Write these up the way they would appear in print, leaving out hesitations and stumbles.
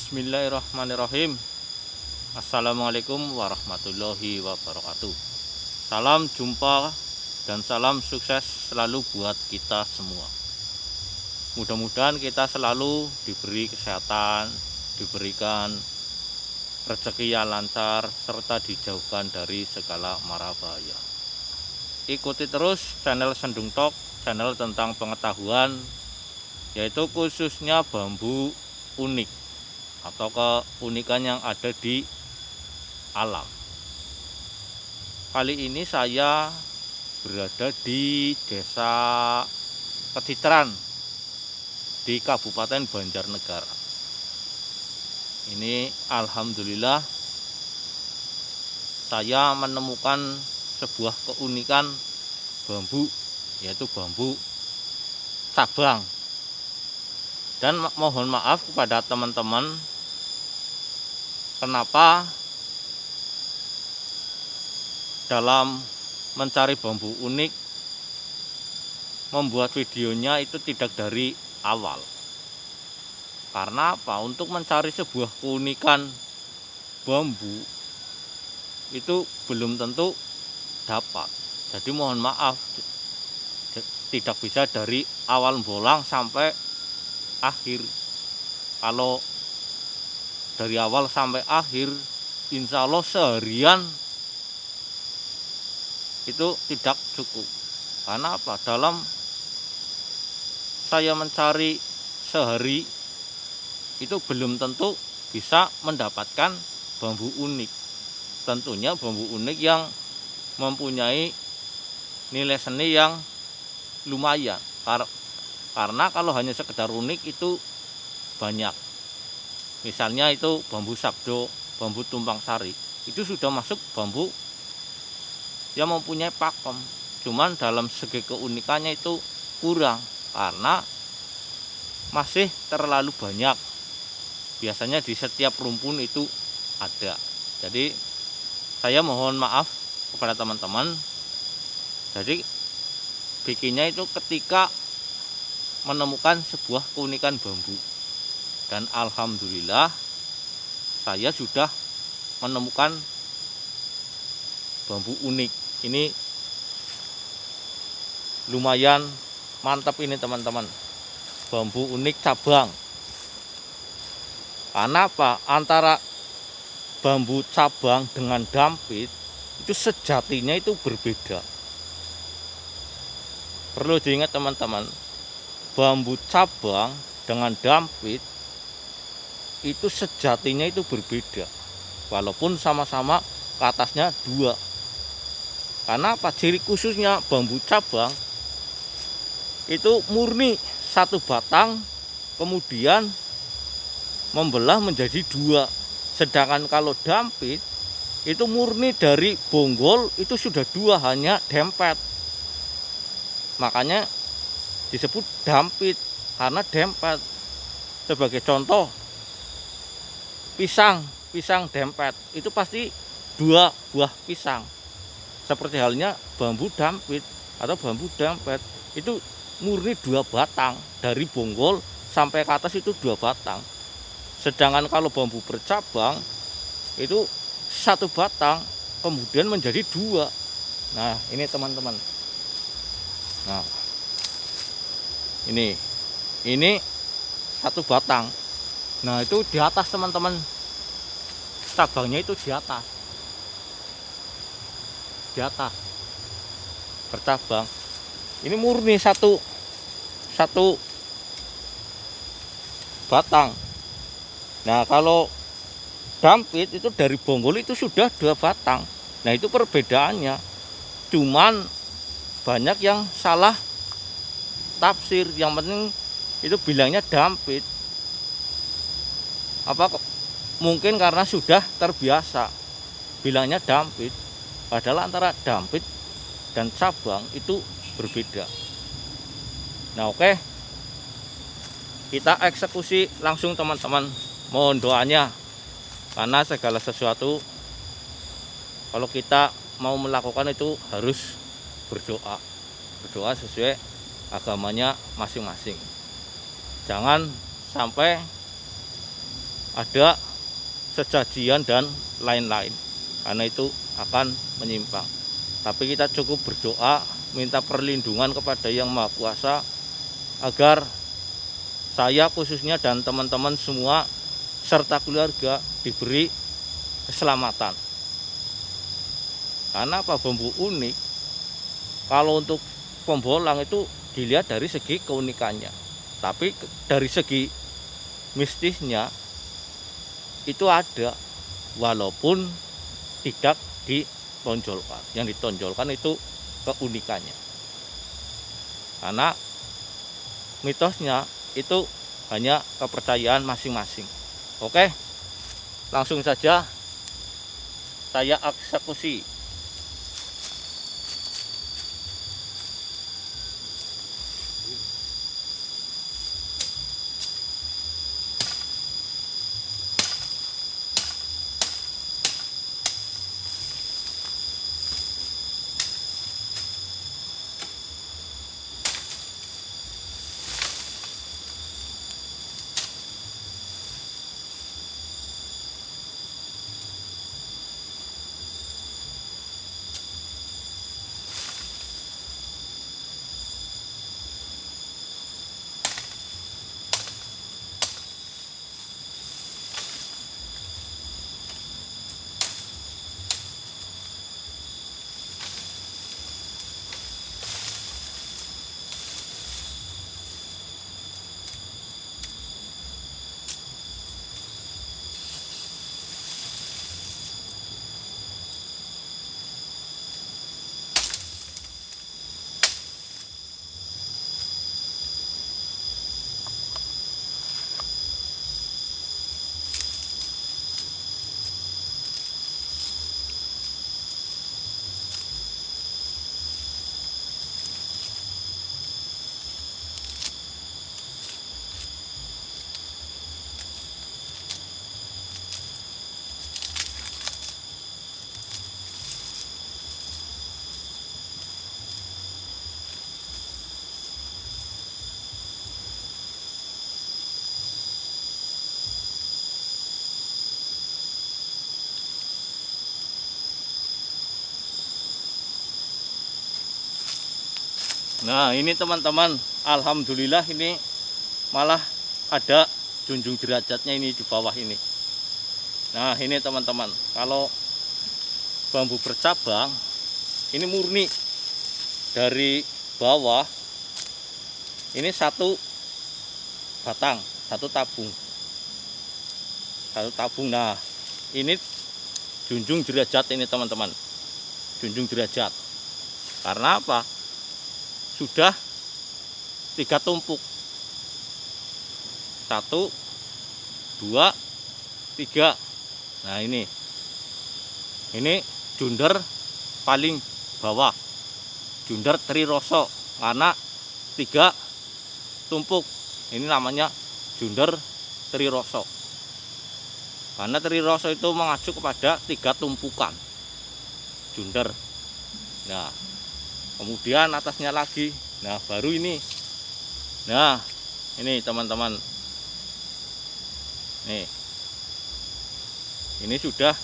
Bismillahirrahmanirrahim. Assalamualaikum warahmatullahi wabarakatuh. Salam jumpa dan salam sukses selalu buat kita semua. Mudah-mudahan kita selalu diberi kesehatan, diberikan rezeki yang lancar, serta dijauhkan dari segala mara bahaya. Ikuti terus channel Sendung Talk, channel tentang pengetahuan, yaitu khususnya bambu unik atau keunikan yang ada di alam. Kali ini saya berada di Desa Kecitran di Kabupaten Banjarnegara. Ini alhamdulillah saya menemukan sebuah keunikan bambu, yaitu bambu cabang. Dan mohon maaf kepada teman-teman, kenapa dalam mencari bambu unik membuat videonya itu tidak dari awal. Karena apa? Untuk mencari sebuah keunikan bambu itu belum tentu dapat. Jadi mohon maaf, tidak bisa dari awal bolang sampai akhir. Kalau dari awal sampai akhir, insya Allah seharian itu tidak cukup. Karena apa? Dalam saya mencari sehari itu belum tentu bisa mendapatkan bambu unik. Tentunya bambu unik yang mempunyai nilai seni yang lumayan. Karena kalau hanya sekedar unik itu banyak. Misalnya itu bambu sabdo, bambu tumpang sari, itu sudah masuk bambu yang mempunyai pakem. Cuman dalam segi keunikannya itu kurang karena masih terlalu banyak. Biasanya di setiap rumpun itu ada. Jadi saya mohon maaf kepada teman-teman. Jadi bikinnya itu ketika menemukan sebuah keunikan bambu. Dan alhamdulillah saya sudah menemukan bambu unik. Ini lumayan mantap ini teman-teman. Bambu unik cabang. Karena apa? Antara bambu cabang dengan dampit itu sejatinya itu berbeda. Perlu diingat teman-teman, bambu cabang dengan dampit itu sejatinya itu berbeda. Walaupun sama-sama ke atasnya dua. Karena apa? Ciri khususnya bambu cabang itu murni satu batang kemudian membelah menjadi dua. Sedangkan kalau dampit itu murni dari bonggol itu sudah dua, hanya dempet. Makanya disebut dampit karena dempet. Sebagai contoh, pisang dempet itu pasti dua buah pisang. Seperti halnya bambu dampit atau bambu dempet itu murni dua batang, dari bonggol sampai ke atas itu dua batang. Sedangkan kalau bambu bercabang itu satu batang kemudian menjadi dua. Nah ini teman-teman. Nah ini satu batang. Nah itu di atas teman-teman, cabangnya itu di atas bercabang. Ini murni satu batang. Nah kalau dampit itu dari bonggol itu sudah dua batang. Nah itu perbedaannya. Cuman banyak yang salah tafsir. Yang penting itu bilangnya dampit. Mungkin karena sudah terbiasa bilangnya dampit. Padahal antara dampit dan cabang itu berbeda. Nah oke, kita eksekusi langsung teman-teman. Mohon doanya, karena segala sesuatu kalau kita mau melakukan itu harus berdoa sesuai agamanya masing-masing. Jangan sampai ada sesajian dan lain-lain, karena itu akan menyimpang. Tapi kita cukup berdoa, minta perlindungan kepada Yang Maha Kuasa agar saya khususnya dan teman-teman semua serta keluarga diberi keselamatan. Karena apa, bambu unik kalau untuk pembolang itu dilihat dari segi keunikannya, tapi dari segi mistisnya itu ada, walaupun tidak ditonjolkan. Yang ditonjolkan itu keunikannya, karena mitosnya itu hanya kepercayaan masing-masing. Oke, langsung saja saya eksekusi. Nah, ini teman-teman, alhamdulillah ini malah ada junjung derajatnya ini di bawah ini. Nah, ini teman-teman, kalau bambu bercabang ini murni dari bawah, ini satu batang, satu tabung. Nah, ini junjung derajat ini teman-teman, junjung derajat. Karena apa? Sudah 3 tumpuk, 1, 2, 3. Nah, ini junder paling bawah, junder Triroso, karena 3 tumpuk. Ini namanya junder Triroso, karena Triroso itu mengacu kepada 3 tumpukan junder. Nah, kemudian atasnya lagi, nah baru ini. Nah, ini teman-teman, nih, ini sudah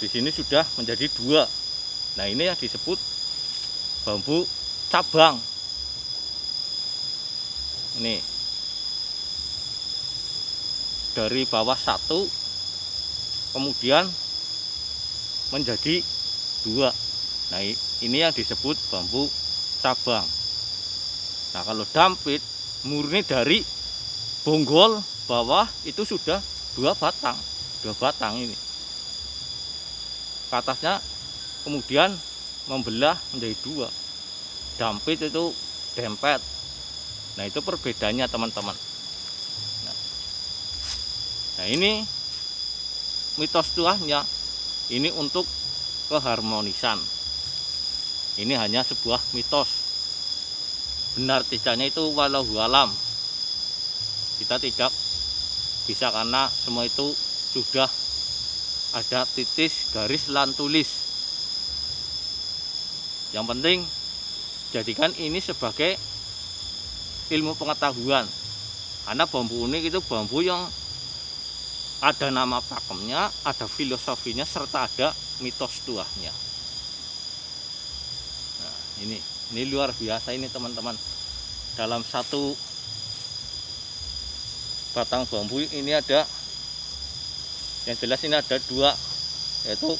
di sini sudah menjadi 2. Nah, ini yang disebut bambu cabang. Ini dari bawah 1, kemudian menjadi 2. Nah, ini yang disebut bambu cabang. Nah, kalau dampit murni dari bonggol bawah itu sudah 2 batang, 2 batang ini. Ke atasnya kemudian membelah menjadi 2. Dampit itu dempet. Nah, itu perbedaannya teman-teman. Nah, ini mitos tuahnya, ini untuk keharmonisan. Ini hanya sebuah mitos. Benar tidaknya itu wallahu alam. Kita tidak bisa, karena semua itu sudah ada titis, garis, lan tulis. Yang penting jadikan ini sebagai ilmu pengetahuan. Karena bambu unik itu bambu yang ada nama pakemnya, ada filosofinya, serta ada mitos tuahnya. Nah, ini luar biasa ini teman-teman. Dalam satu batang bambu ini ada, yang jelas ini ada dua, yaitu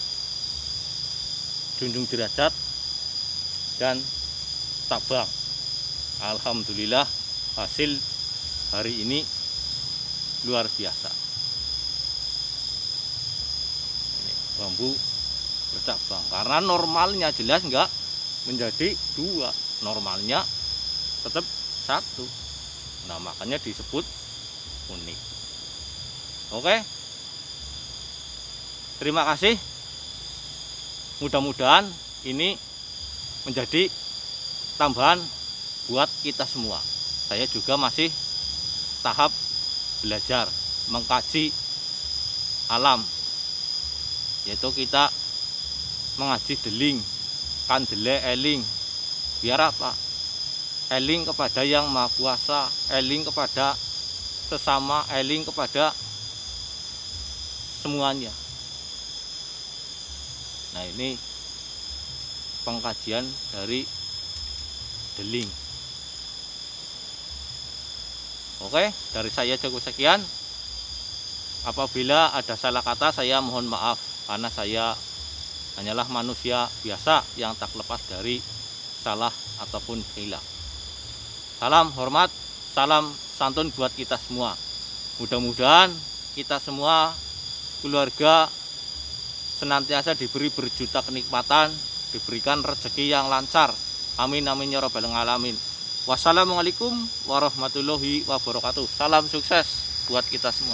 junjung derajat dan tabang. Alhamdulillah hasil hari ini luar biasa. Bambu bercabang, karena normalnya jelas enggak menjadi dua, normalnya tetap satu. Nah, makanya disebut unik. Oke, terima kasih. Mudah-mudahan ini menjadi tambahan buat kita semua. Saya juga masih tahap belajar mengkaji alam, yaitu kita mengaji deling, kandele eling. Biar apa? Eling kepada Yang Maha Kuasa, eling kepada sesama, eling kepada semuanya. Nah, ini pengkajian dari deling. Oke, dari saya cukup sekian. Apabila ada salah kata, saya mohon maaf, karena saya hanyalah manusia biasa yang tak lepas dari salah ataupun hilang. Salam hormat, salam santun buat kita semua. Mudah-mudahan kita semua keluarga senantiasa diberi berjuta kenikmatan, diberikan rezeki yang lancar. Amin amin ya rabbal alamin. Wassalamualaikum warahmatullahi wabarakatuh. Salam sukses buat kita semua.